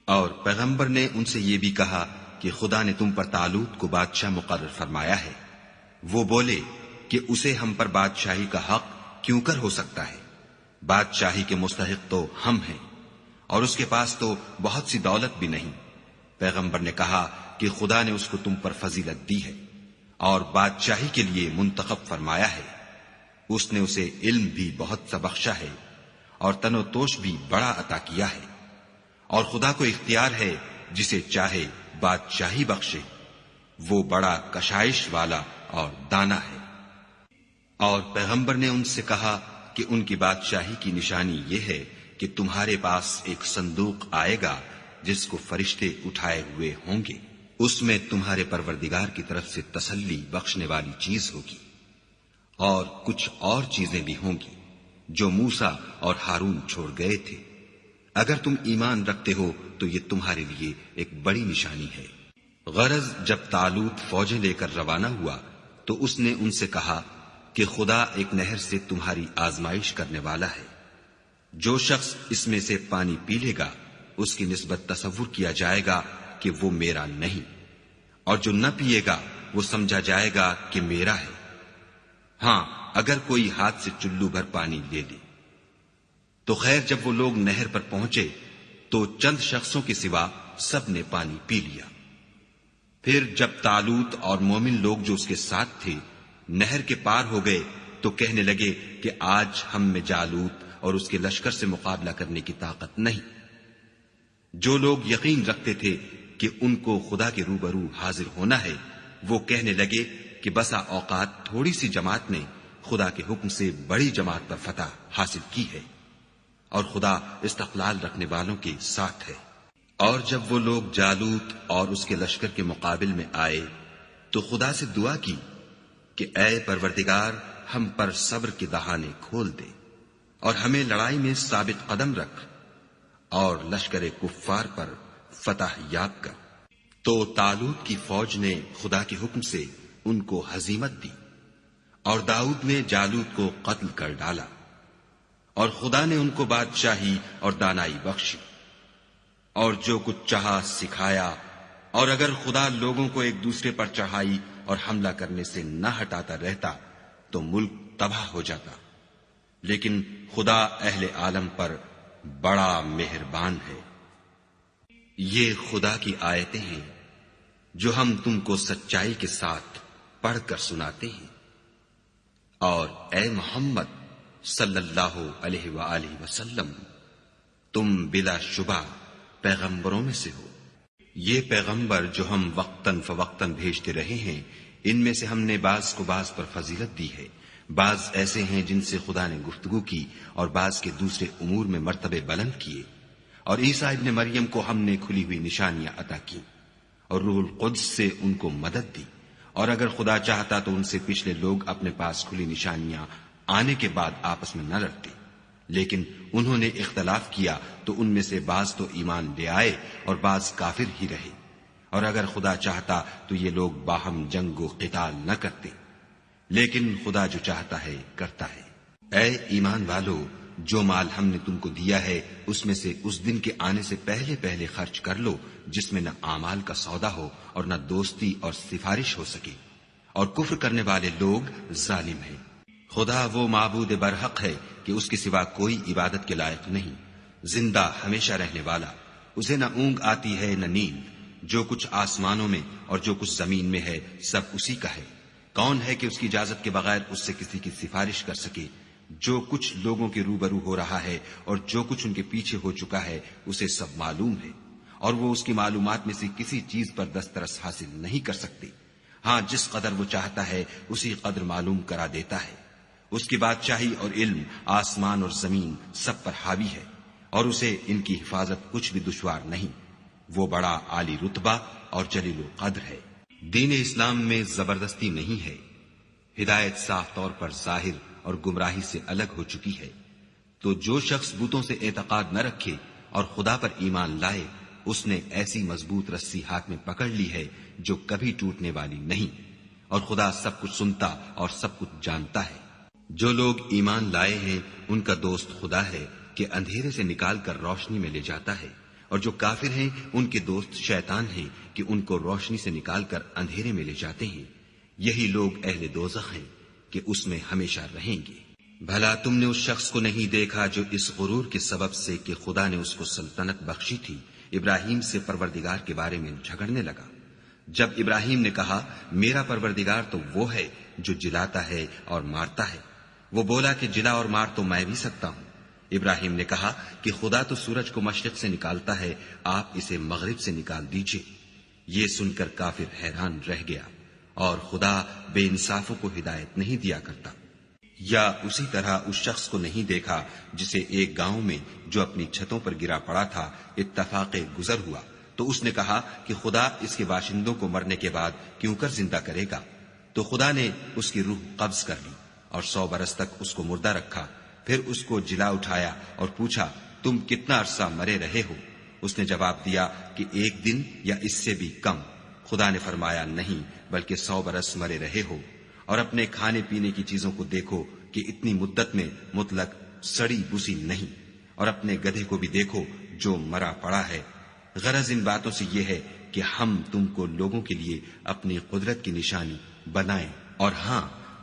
اور پیغمبر نے ان سے یہ بھی کہا کہ خدا نے تم پر طالوت کو بادشاہ مقرر فرمایا ہے۔ وہ بولے کہ اسے ہم پر بادشاہی کا حق کیوں کر ہو سکتا ہے؟ بادشاہی کے مستحق تو ہم ہیں، اور اس کے پاس تو بہت سی دولت بھی نہیں۔ پیغمبر نے کہا کہ خدا نے اس کو تم پر فضیلت دی ہے اور بادشاہی کے لیے منتخب فرمایا ہے۔ اس نے اسے علم بھی بہت سا بخشا ہے اور تن و توش بھی بڑا عطا کیا ہے، اور خدا کو اختیار ہے جسے چاہے بادشاہی بخشے۔ وہ بڑا کشائش والا اور دانا ہے۔ اور پیغمبر نے ان سے کہا کہ ان کی بادشاہی کی نشانی یہ ہے کہ تمہارے پاس ایک صندوق آئے گا جس کو فرشتے اٹھائے ہوئے ہوں گے، اس میں تمہارے پروردگار کی طرف سے تسلی بخشنے والی چیز ہوگی، اور کچھ اور چیزیں بھی ہوں گی جو موسیٰ اور ہارون چھوڑ گئے تھے۔ اگر تم ایمان رکھتے ہو تو یہ تمہارے لیے ایک بڑی نشانی ہے۔ غرض جب طالوت فوجیں لے کر روانہ ہوا تو اس نے ان سے کہا کہ خدا ایک نہر سے تمہاری آزمائش کرنے والا ہے۔ جو شخص اس میں سے پانی پی لے گا اس کی نسبت تصور کیا جائے گا کہ وہ میرا نہیں، اور جو نہ پیے گا وہ سمجھا جائے گا کہ میرا ہے۔ ہاں اگر کوئی ہاتھ سے چلو بھر پانی لے لے تو خیر، جب وہ لوگ نہر پر پہنچے تو چند شخصوں کے سوا سب نے پانی پی لیا۔ پھر جب طالوت اور مومن لوگ جو اس کے ساتھ تھے نہر کے پار ہو گئے تو کہنے لگے کہ آج ہم میں جالوت اور اس کے لشکر سے مقابلہ کرنے کی طاقت نہیں۔ جو لوگ یقین رکھتے تھے کہ ان کو خدا کے روبرو حاضر ہونا ہے وہ کہنے لگے کہ بسا اوقات تھوڑی سی جماعت نے خدا کے حکم سے بڑی جماعت پر فتح حاصل کی ہے، اور خدا استقلال رکھنے والوں کے ساتھ ہے۔ اور جب وہ لوگ جالوت اور اس کے لشکر کے مقابل میں آئے تو خدا سے دعا کی کہ اے پروردگار ہم پر صبر کے دہانے کھول دے اور ہمیں لڑائی میں ثابت قدم رکھ اور لشکر کفار پر فتح یاب کر۔ تو طالوت کی فوج نے خدا کے حکم سے ان کو ہزیمت دی، اور داؤد نے جالوت کو قتل کر ڈالا، اور خدا نے ان کو بادشاہی اور دانائی بخشی، اور جو کچھ چاہا سکھایا۔ اور اگر خدا لوگوں کو ایک دوسرے پر چڑھائی اور حملہ کرنے سے نہ ہٹاتا رہتا تو ملک تباہ ہو جاتا، لیکن خدا اہل عالم پر بڑا مہربان ہے۔ یہ خدا کی آیتیں ہیں جو ہم تم کو سچائی کے ساتھ پڑھ کر سناتے ہیں۔ اور اے محمد صلی اللہ علیہ وآلہ وسلم، تم بلا شبہ پیغمبروں میں سے ہو۔ یہ پیغمبر جو ہم وقتاً فوقتاً بھیجتے رہے ہیں ان میں سے ہم نے بعض کو بعض پر فضیلت دی ہے۔ بعض ایسے ہیں جن سے خدا نے گفتگو کی اور بعض کے دوسرے امور میں مرتبے بلند کیے، اور عیسیٰ ابن مریم کو ہم نے کھلی ہوئی نشانیاں عطا کی اور روح القدس سے ان کو مدد دی، اور اگر خدا چاہتا تو ان سے پچھلے لوگ اپنے پاس کھلی نشانیاں آنے کے بعد آپس میں نہ لڑتے، لیکن انہوں نے اختلاف کیا تو ان میں سے بعض تو ایمان لے آئے اور بعض کافر ہی رہے، اور اگر خدا چاہتا تو یہ لوگ باہم جنگ و قتال نہ کرتے، لیکن خدا جو چاہتا ہے کرتا ہے۔ اے ایمان والو، جو مال ہم نے تم کو دیا ہے اس میں سے اس دن کے آنے سے پہلے پہلے خرچ کر لو جس میں نہ اعمال کا سودا ہو اور نہ دوستی اور سفارش ہو سکے، اور کفر کرنے والے لوگ ظالم ہیں۔ خدا وہ معبود برحق ہے کہ اس کے سوا کوئی عبادت کے لائق نہیں، زندہ ہمیشہ رہنے والا، اسے نہ اونگ آتی ہے نہ نیند، جو کچھ آسمانوں میں اور جو کچھ زمین میں ہے سب اسی کا ہے۔ کون ہے کہ اس کی اجازت کے بغیر اس سے کسی کی سفارش کر سکے؟ جو کچھ لوگوں کے روبرو ہو رہا ہے اور جو کچھ ان کے پیچھے ہو چکا ہے اسے سب معلوم ہے، اور وہ اس کی معلومات میں سے کسی چیز پر دسترس حاصل نہیں کر سکتے، ہاں جس قدر وہ چاہتا ہے اسی قدر معلوم کرا دیتا ہے. اس کی بادشاہی اور علم آسمان اور زمین سب پر حاوی ہے، اور اسے ان کی حفاظت کچھ بھی دشوار نہیں. وہ بڑا عالی رتبہ اور جلیل القدر ہے. دین اسلام میں زبردستی نہیں ہے. ہدایت صاف طور پر ظاہر اور گمراہی سے الگ ہو چکی ہے. تو جو شخص بتوں سے اعتقاد نہ رکھے اور خدا پر ایمان لائے، اس نے ایسی مضبوط رسی ہاتھ میں پکڑ لی ہے جو کبھی ٹوٹنے والی نہیں، اور خدا سب کچھ سنتا اور سب کچھ جانتا ہے. جو لوگ ایمان لائے ہیں ان کا دوست خدا ہے کہ اندھیرے سے نکال کر روشنی میں لے جاتا ہے، اور جو کافر ہیں ان کے دوست شیطان ہیں کہ ان کو روشنی سے نکال کر اندھیرے میں لے جاتے ہیں. یہی لوگ اہل دوزخ ہیں کہ اس میں ہمیشہ رہیں گے. بھلا تم نے اس شخص کو نہیں دیکھا جو اس غرور کے سبب سے کہ خدا نے اس کو سلطنت بخشی تھی ابراہیم سے پروردگار کے بارے میں جھگڑنے لگا؟ جب ابراہیم نے کہا میرا پروردگار تو وہ ہے جو جلاتا ہے اور مارتا ہے، وہ بولا کہ جلا اور مار تو میں بھی سکتا ہوں. ابراہیم نے کہا کہ خدا تو سورج کو مشرق سے نکالتا ہے، آپ اسے مغرب سے نکال دیجئے. یہ سن کر کافر حیران رہ گیا، اور خدا بے انصافوں کو ہدایت نہیں دیا کرتا. یا اسی طرح اس شخص کو نہیں دیکھا جسے ایک گاؤں میں جو اپنی چھتوں پر گرا پڑا تھا اتفاق گزر ہوا تو اس نے کہا کہ خدا اس کے باشندوں کو مرنے کے بعد کیوں کر زندہ کرے گا؟ تو خدا نے اس کی روح قبض کر لی اور 100 برس تک اس کو مردہ رکھا. پھر اس کو جلا اٹھایا اور پوچھا تم کتنا عرصہ مرے رہے ہو؟ اس نے جواب دیا کہ 1 دن یا اس سے بھی کم. خدا نے فرمایا نہیں بلکہ 100 برس مرے رہے ہو. اور اپنے کھانے پینے کی چیزوں کو دیکھو کہ اتنی مدت میں مطلق سڑی بسی نہیں، اور اپنے گدھے کو بھی دیکھو جو مرا پڑا ہے. غرض ان باتوں سے یہ ہے کہ ہم تم کو لوگوں کے لیے اپنی قدرت کی نشانی بنائیں. اور ہاں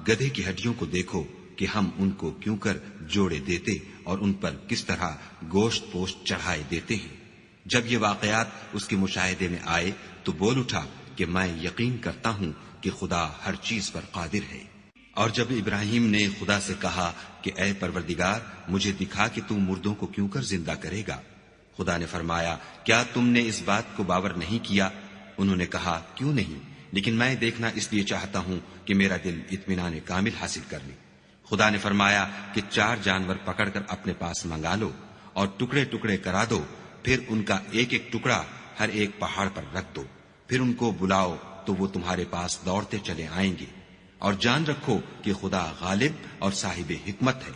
گدھے کی ہڈیوں کو دیکھو کہ ہم ان کو کیوں کر جوڑے دیتے اور ان پر کس طرح گوشت پوشت چڑھائے دیتے ہیں. جب یہ واقعات اس کے مشاہدے میں آئے تو بول اٹھا کہ میں یقین کرتا ہوں کہ خدا ہر چیز پر قادر ہے. اور جب ابراہیم نے خدا سے کہا کہ اے پروردگار مجھے دکھا کہ تم مردوں کو کیوں کر زندہ کرے گا، خدا نے فرمایا کیا تم نے اس بات کو باور نہیں کیا؟ انہوں نے کہا کیوں نہیں، لیکن میں دیکھنا اس لیے چاہتا ہوں کہ میرا دل اطمینان کامل حاصل کر لے. خدا نے فرمایا کہ 4 جانور پکڑ کر اپنے پاس منگا لو اور ٹکڑے ٹکڑے کرا دو، پھر ان کا ایک ایک ٹکڑا ہر ایک پہاڑ پر رکھ دو، پھر ان کو بلاؤ تو وہ تمہارے پاس دوڑتے چلے آئیں گے. اور جان رکھو کہ خدا غالب اور صاحب حکمت ہے.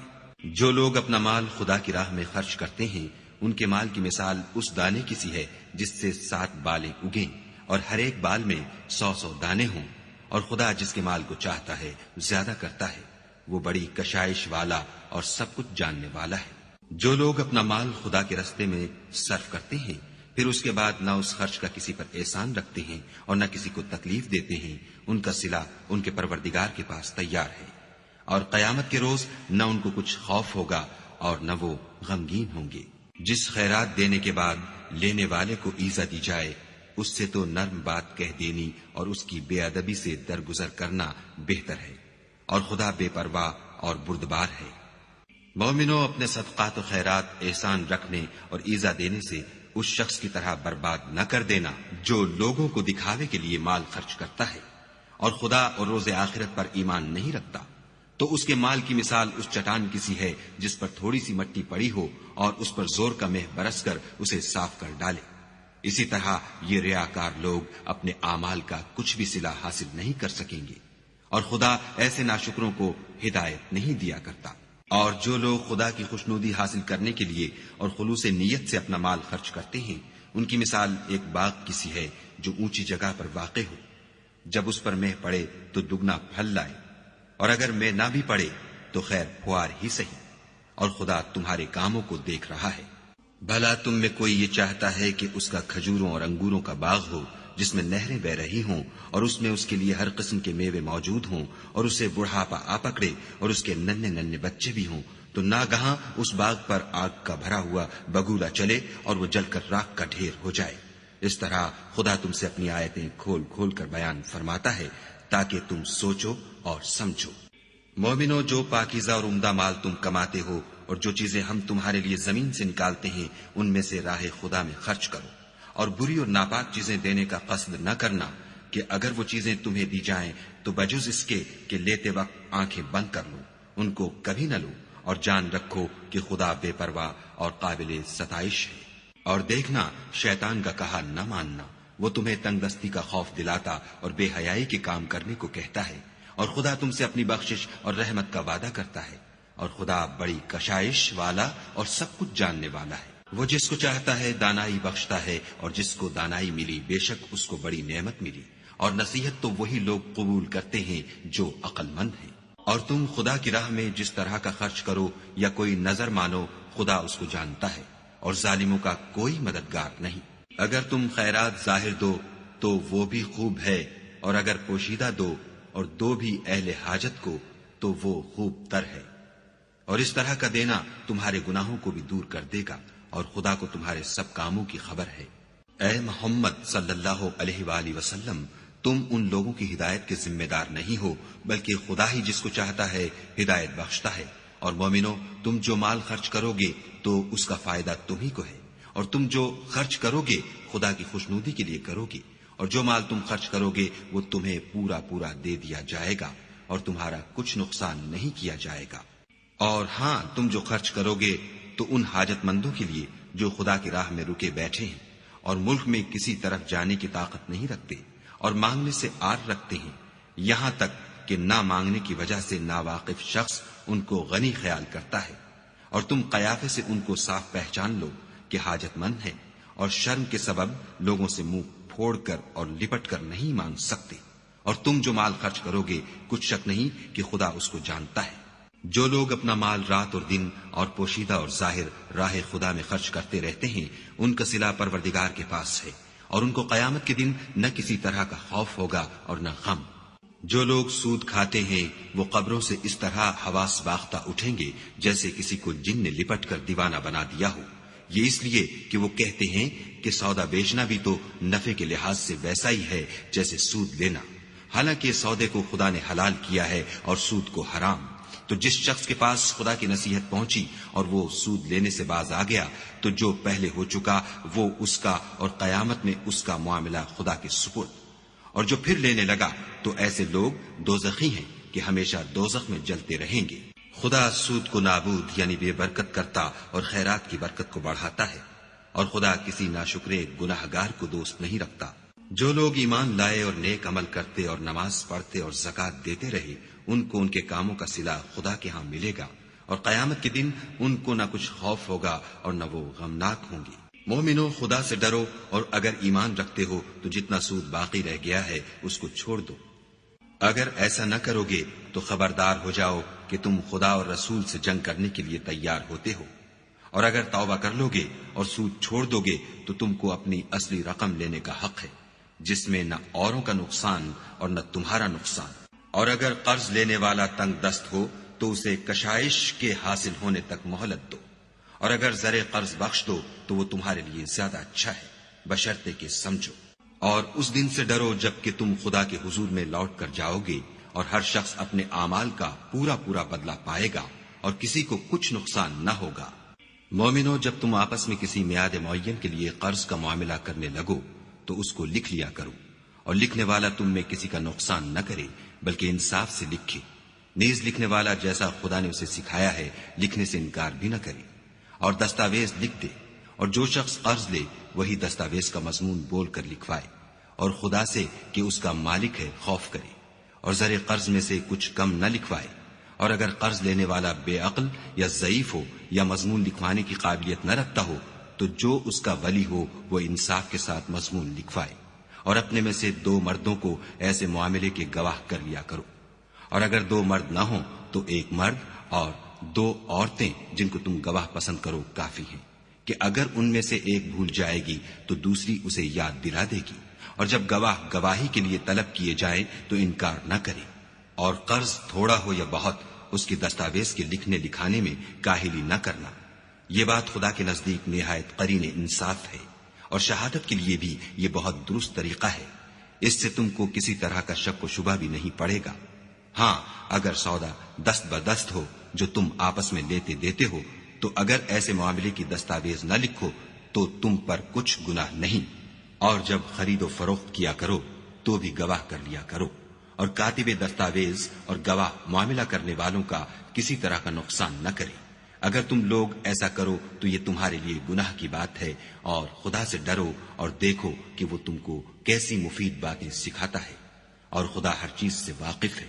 جو لوگ اپنا مال خدا کی راہ میں خرچ کرتے ہیں ان کے مال کی مثال اس دانے کی سی ہے جس سے 7 بالیں اگیں اور ہر ایک بال میں 100 دانے ہوں. اور خدا جس کے مال کو چاہتا ہے زیادہ کرتا ہے، وہ بڑی کشائش والا اور سب کچھ جاننے والا ہے. جو لوگ اپنا مال خدا کے راستے میں صرف کرتے ہیں پھر اس کے بعد نہ اس خرچ کا کسی پر احسان رکھتے ہیں اور نہ کسی کو تکلیف دیتے ہیں، ان کا صلہ ان کے پروردگار کے پاس تیار ہے. اور قیامت کے روز نہ ان کو کچھ خوف ہوگا اور نہ وہ غمگین ہوں گے. جس خیرات دینے کے بعد لینے والے کو ایزا دی جائے اس سے تو نرم بات کہہ دینی اور اس کی بے ادبی سے درگزر کرنا بہتر ہے، اور خدا بے پرواہ اور بردبار ہے. مومنوں اپنے صدقات و خیرات احسان رکھنے اور ایزا دینے سے اس شخص کی طرح برباد نہ کر دینا جو لوگوں کو دکھاوے کے لیے مال خرچ کرتا ہے اور خدا اور روز آخرت پر ایمان نہیں رکھتا. تو اس کے مال کی مثال اس چٹان کی سی ہے جس پر تھوڑی سی مٹی پڑی ہو اور اس پر زور کا مہ برس کر اسے صاف کر ڈالے. اسی طرح یہ ریاکار لوگ اپنے اعمال کا کچھ بھی صلہ حاصل نہیں کر سکیں گے، اور خدا ایسے ناشکروں کو ہدایت نہیں دیا کرتا. اور جو لوگ خدا کی خوشنودی حاصل کرنے کے لیے اور خلوص نیت سے اپنا مال خرچ کرتے ہیں ان کی مثال ایک باغ کی سی ہے جو اونچی جگہ پر واقع ہو. جب اس پر مہ پڑے تو دگنا پھل لائے، اور اگر مہ نہ بھی پڑے تو خیر پھوار ہی سہی، اور خدا تمہارے کاموں کو دیکھ رہا ہے. بھلا تم میں کوئی یہ چاہتا ہے کہ اس کا کھجوروں اور انگوروں کا باغ ہو جس میں نہریں بہ رہی ہوں اور اس میں اس کے لیے ہر قسم کے میوے موجود ہوں اور اسے بڑھاپا آ پکڑے اور اس کے ننھے ننھے بچے بھی ہوں، تو ناگہاں اس باغ پر آگ کا بھرا ہوا بگولا چلے اور وہ جل کر راکھ کا ڈھیر ہو جائے. اس طرح خدا تم سے اپنی آیتیں کھول کھول کر بیان فرماتا ہے تاکہ تم سوچو اور سمجھو. مومنو جو پاکیزہ اور عمدہ مال تم کماتے ہو اور جو چیزیں ہم تمہارے لیے زمین سے نکالتے ہیں ان میں سے راہ خدا میں خرچ کرو، اور بری اور ناپاک چیزیں دینے کا قصد نہ کرنا کہ اگر وہ چیزیں تمہیں دی جائیں تو بجز اس کے کہ لیتے وقت آنکھیں بند کر لو، ان کو کبھی نہ لو، اور جان رکھو کہ خدا بے پرواہ اور قابل ستائش ہے۔ اور دیکھنا، شیطان کا کہا نہ ماننا، وہ تمہیں تنگ دستی کا خوف دلاتا اور بے حیائی کے کام کرنے کو کہتا ہے، اور خدا تم سے اپنی بخشش اور رحمت کا وعدہ کرتا ہے، اور خدا بڑی کشائش والا اور سب کچھ جاننے والا ہے۔ وہ جس کو چاہتا ہے دانائی بخشتا ہے، اور جس کو دانائی ملی بے شک اس کو بڑی نعمت ملی، اور نصیحت تو وہی لوگ قبول کرتے ہیں جو عقل مند ہیں۔ اور تم خدا کی راہ میں جس طرح کا خرچ کرو یا کوئی نظر مانو، خدا اس کو جانتا ہے، اور ظالموں کا کوئی مددگار نہیں۔ اگر تم خیرات ظاہر دو تو وہ بھی خوب ہے، اور اگر پوشیدہ دو اور دو بھی اہل حاجت کو تو وہ خوب تر ہے، اور اس طرح کا دینا تمہارے گناہوں کو بھی دور کر دے گا، اور خدا کو تمہارے سب کاموں کی خبر ہے۔ اے محمد صلی اللہ علیہ وآلہ وسلم، تم ان لوگوں کی ہدایت کے ذمہ دار نہیں ہو، بلکہ خدا ہی جس کو چاہتا ہے ہدایت بخشتا ہے۔ اور مومنو، تم جو مال خرچ کرو گے تو اس کا فائدہ تم ہی کو ہے، اور تم جو خرچ کرو گے خدا کی خوشنودی کے لیے کرو گے، اور جو مال تم خرچ کرو گے وہ تمہیں پورا پورا دے دیا جائے گا، اور تمہارا کچھ نقصان نہیں کیا جائے گا۔ اور ہاں، تم جو خرچ کرو گے تو ان حاجت مندوں کے لیے جو خدا کی راہ میں رکے بیٹھے ہیں اور ملک میں کسی طرف جانے کی طاقت نہیں رکھتے اور مانگنے سے آر رکھتے ہیں، یہاں تک کہ نہ مانگنے کی وجہ سے ناواقف شخص ان کو غنی خیال کرتا ہے، اور تم قیافے سے ان کو صاف پہچان لو کہ حاجت مند ہیں، اور شرم کے سبب لوگوں سے منہ پھوڑ کر اور لپٹ کر نہیں مانگ سکتے۔ اور تم جو مال خرچ کرو گے کچھ شک نہیں کہ خدا اس کو جانتا ہے۔ جو لوگ اپنا مال رات اور دن اور پوشیدہ اور ظاہر راہ خدا میں خرچ کرتے رہتے ہیں، ان کا صلہ پروردگار کے پاس ہے، اور ان کو قیامت کے دن نہ کسی طرح کا خوف ہوگا اور نہ غم۔ جو لوگ سود کھاتے ہیں وہ قبروں سے اس طرح حواس باختہ اٹھیں گے جیسے کسی کو جن نے لپٹ کر دیوانہ بنا دیا ہو، یہ اس لیے کہ وہ کہتے ہیں کہ سودا بیچنا بھی تو نفع کے لحاظ سے ویسا ہی ہے جیسے سود لینا، حالانکہ سودے کو خدا نے حلال کیا ہے اور سود کو حرام۔ تو جس شخص کے پاس خدا کی نصیحت پہنچی اور وہ سود لینے سے باز آ گیا تو جو پہلے ہو چکا وہ اس کا، اور قیامت میں اس کا معاملہ خدا کے سپرد۔ اور جو پھر لینے لگا تو ایسے لوگ دوزخی ہیں کہ ہمیشہ دوزخ میں جلتے رہیں گے۔ خدا سود کو نابود یعنی بے برکت کرتا اور خیرات کی برکت کو بڑھاتا ہے، اور خدا کسی ناشکرے گناہ گار کو دوست نہیں رکھتا۔ جو لوگ ایمان لائے اور نیک عمل کرتے اور نماز پڑھتے اور زکوٰۃ دیتے رہے، ان کو ان کے کاموں کا صلہ خدا کے ہاں ملے گا، اور قیامت کے دن ان کو نہ کچھ خوف ہوگا اور نہ وہ غمناک ہوں گے۔ مومنو، خدا سے ڈرو، اور اگر ایمان رکھتے ہو تو جتنا سود باقی رہ گیا ہے اس کو چھوڑ دو۔ اگر ایسا نہ کرو گے تو خبردار ہو جاؤ کہ تم خدا اور رسول سے جنگ کرنے کے لیے تیار ہوتے ہو، اور اگر توبہ کر لو گے اور سود چھوڑ دو گے تو تم کو اپنی اصلی رقم لینے کا حق ہے، جس میں نہ اوروں کا نقصان اور نہ تمہارا نقصان۔ اور اگر قرض لینے والا تنگ دست ہو تو اسے کشائش کے حاصل ہونے تک مہلت دو، اور اگر زر قرض بخش دو تو وہ تمہارے لیے زیادہ اچھا ہے، بشرطے کہ سمجھو۔ اور اس دن سے ڈرو جب کہ تم خدا کے حضور میں لوٹ کر جاؤ گے، اور ہر شخص اپنے اعمال کا پورا پورا بدلہ پائے گا، اور کسی کو کچھ نقصان نہ ہوگا۔ مومنو، جب تم آپس میں کسی میعاد معین کے لیے قرض کا معاملہ کرنے لگو تو اس کو لکھ لیا کرو، اور لکھنے والا تم میں کسی کا نقصان نہ کرے بلکہ انصاف سے لکھے، نیز لکھنے والا جیسا خدا نے اسے سکھایا ہے لکھنے سے انکار بھی نہ کرے، اور دستاویز لکھ دے، اور جو شخص قرض لے وہی دستاویز کا مضمون بول کر لکھوائے، اور خدا سے کہ اس کا مالک ہے خوف کرے، اور زر قرض میں سے کچھ کم نہ لکھوائے۔ اور اگر قرض لینے والا بے عقل یا ضعیف ہو یا مضمون لکھوانے کی قابلیت نہ رکھتا ہو تو جو اس کا ولی ہو وہ انصاف کے ساتھ مضمون لکھوائے، اور اپنے میں سے 2 مردوں کو ایسے معاملے کے گواہ کر لیا کرو، اور اگر 2 مرد نہ ہوں تو 1 مرد اور 2 عورتیں جن کو تم گواہ پسند کرو کافی ہیں، کہ اگر ان میں سے ایک بھول جائے گی تو دوسری اسے یاد دلا دے گی، اور جب گواہ گواہی کے لیے طلب کیے جائیں تو انکار نہ کرے۔ اور قرض تھوڑا ہو یا بہت اس کی دستاویز کے لکھنے لکھانے میں کاہلی نہ کرنا، یہ بات خدا کے نزدیک نہایت قرین انصاف ہے، اور شہادت کے لیے بھی یہ بہت درست طریقہ ہے، اس سے تم کو کسی طرح کا شک و شبہ بھی نہیں پڑے گا۔ ہاں، اگر سودا دست بدست ہو جو تم آپس میں لیتے دیتے ہو تو اگر ایسے معاملے کی دستاویز نہ لکھو تو تم پر کچھ گناہ نہیں۔ اور جب خرید و فروخت کیا کرو تو بھی گواہ کر لیا کرو، اور کاتب دستاویز اور گواہ معاملہ کرنے والوں کا کسی طرح کا نقصان نہ کرے۔ اگر تم لوگ ایسا کرو تو یہ تمہارے لیے گناہ کی بات ہے، اور خدا سے ڈرو اور دیکھو کہ وہ تم کو کیسی مفید باتیں سکھاتا ہے، اور خدا ہر چیز سے واقف ہے۔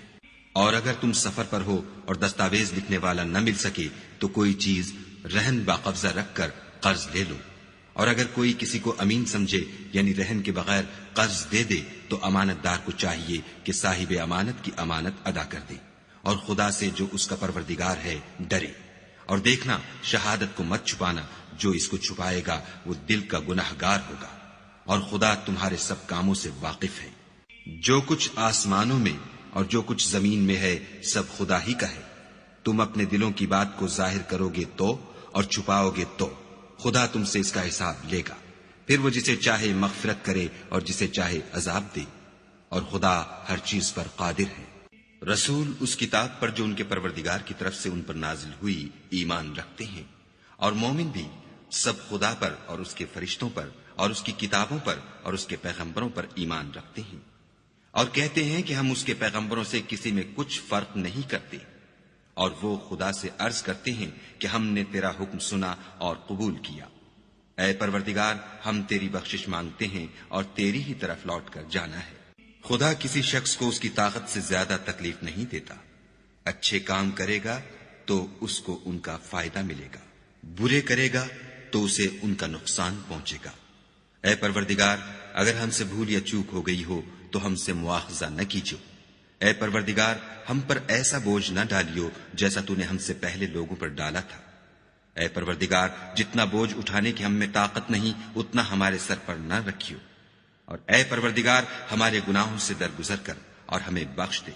اور اگر تم سفر پر ہو اور دستاویز لکھنے والا نہ مل سکے تو کوئی چیز رہن باقبضہ رکھ کر قرض لے لو، اور اگر کوئی کسی کو امین سمجھے یعنی رہن کے بغیر قرض دے دے تو امانت دار کو چاہیے کہ صاحب امانت کی امانت ادا کر دے، اور خدا سے جو اس کا پروردگار ہے ڈرے۔ اور دیکھنا شہادت کو مت چھپانا، جو اس کو چھپائے گا وہ دل کا گناہگار ہوگا، اور خدا تمہارے سب کاموں سے واقف ہے۔ جو کچھ آسمانوں میں اور جو کچھ زمین میں ہے سب خدا ہی کا ہے۔ تم اپنے دلوں کی بات کو ظاہر کرو گے تو اور چھپاؤ گے تو خدا تم سے اس کا حساب لے گا، پھر وہ جسے چاہے مغفرت کرے اور جسے چاہے عذاب دے، اور خدا ہر چیز پر قادر ہے۔ رسول اس کتاب پر جو ان کے پروردگار کی طرف سے ان پر نازل ہوئی ایمان رکھتے ہیں، اور مومن بھی سب خدا پر اور اس کے فرشتوں پر اور اس کی کتابوں پر اور اس کے پیغمبروں پر ایمان رکھتے ہیں، اور کہتے ہیں کہ ہم اس کے پیغمبروں سے کسی میں کچھ فرق نہیں کرتے، اور وہ خدا سے عرض کرتے ہیں کہ ہم نے تیرا حکم سنا اور قبول کیا۔ اے پروردگار، ہم تیری بخشش مانگتے ہیں اور تیری ہی طرف لوٹ کر جانا ہے۔ خدا کسی شخص کو اس کی طاقت سے زیادہ تکلیف نہیں دیتا، اچھے کام کرے گا تو اس کو ان کا فائدہ ملے گا، برے کرے گا تو اسے ان کا نقصان پہنچے گا۔ اے پروردگار، اگر ہم سے بھول یا چوک ہو گئی ہو تو ہم سے مواخذہ نہ کیجو۔ اے پروردگار، ہم پر ایسا بوجھ نہ ڈالیو جیسا تو نے ہم سے پہلے لوگوں پر ڈالا تھا۔ اے پروردگار، جتنا بوجھ اٹھانے کی ہم میں طاقت نہیں اتنا ہمارے سر پر نہ رکھیو، اور اے پروردگار ہمارے گناہوں سے درگزر کر اور ہمیں بخش دے،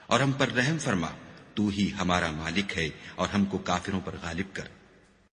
اور ہم پر رحم فرما، تو ہی ہمارا مالک ہے اور ہم کو کافروں پر غالب کر۔